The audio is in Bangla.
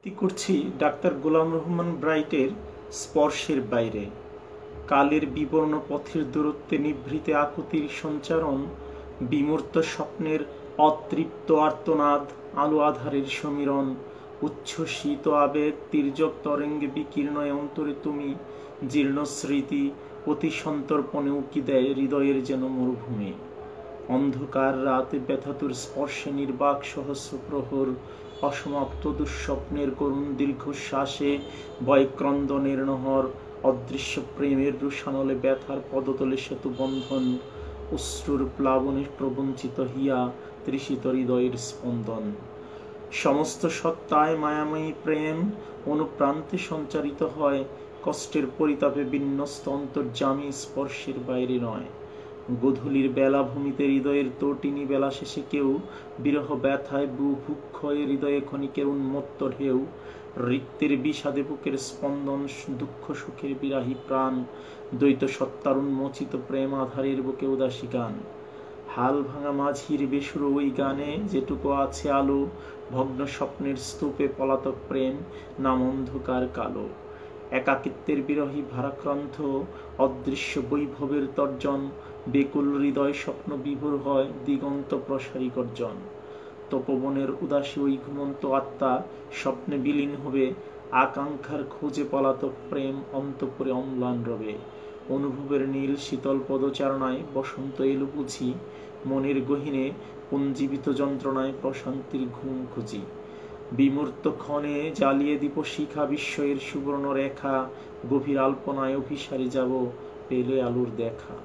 করছি ডাক্তার গোলাম রহমান ব্রাইটের স্পর্শের বাইরে। কালের বিবর্ণ পথের দূরত্বে নিভৃতে আকুতির সঞ্চারণ, বিমূর্ত স্বপ্নের অতৃপ্ত আর্তনাদ, আলো আধারের সমীরণ, উচ্ছ্বসিত আবেগ তির্যক তরঙ্গে বিকীর্ণ অন্তরে তুমি, জীর্ণ স্মৃতি অতি সন্তর্পণে উকি দেয় হৃদয়ের যেন মরুভূমি। অন্ধকার রাতে ব্যথাতুর স্পর্শে নির্বাক সহস্র প্রহর, অসমাপ্ত দুঃস্বপ্নের করুণ দীর্ঘশ্বাসে বয়ক্রন্দনের নহর, অদৃশ্য প্রেমের রুষানলে ব্যথার পদতলে সেতু বন্ধন, অশ্রুর প্লাবনে প্রবঞ্চিত হিয়া তৃষিত হৃদয়ের স্পন্দন। সমস্ত সত্তায় মায়াময়ী প্রেম অনুপ্রান্তে সঞ্চারিত হয়, কষ্টের পরিতাপে বিন্যস্ত অন্তর্যামী স্পর্শের বাইরে নয়। গোধূলির বেলা ভূমিতে হৃদয়ের তটিনী বেলা শেষে কেউ বিরহ ব্যথায় বুভুক্ষয়ে হৃদয়ে ক্ষণিকের উন্মত্ত ঢেউ, রিক্তের বিষাদে বুকের স্পন্দন, দুঃখ সুখের বিরাহী প্রাণ, দ্বৈত সত্তার উন্মোচিত প্রেম আধারের বুকে উদাসী গান। হাল ভাঙা মাঝির বেসুরো ওই গানে যেটুকু আছে আলো, ভগ্ন স্বপ্নের স্তূপে পলাতক প্রেম নাম অন্ধকার কালো। একাকিত্বের বিরহী ভারাক্রান্ত অদৃশ্য বৈভবের তর্জন, বেকুল হৃদয় স্বপ্ন বিভোর হয় দিগন্ত প্রসারী গর্জন। তপবনের উদাসী ওই ঘুমন্ত আত্মা স্বপ্নে বিলীন হবে, আকাঙ্ক্ষার খোঁজে পলাতক প্রেম অন্তঃপুরে অম্লান রবে। অনুভবের নীল শীতল পদচারণায় বসন্ত এলো বুঝি, মনের গহীনে পুঞ্জীবিত যন্ত্রণায় প্রশান্তির ঘুম খুঁজি। বিমূর্ত ক্ষণে জ্বালিয়ে দীপশিখা বিস্ময়ের সুবর্ণ রেখা, গভীর আল্পনায় অভিসারে যাব পেলে আলোর দেখা।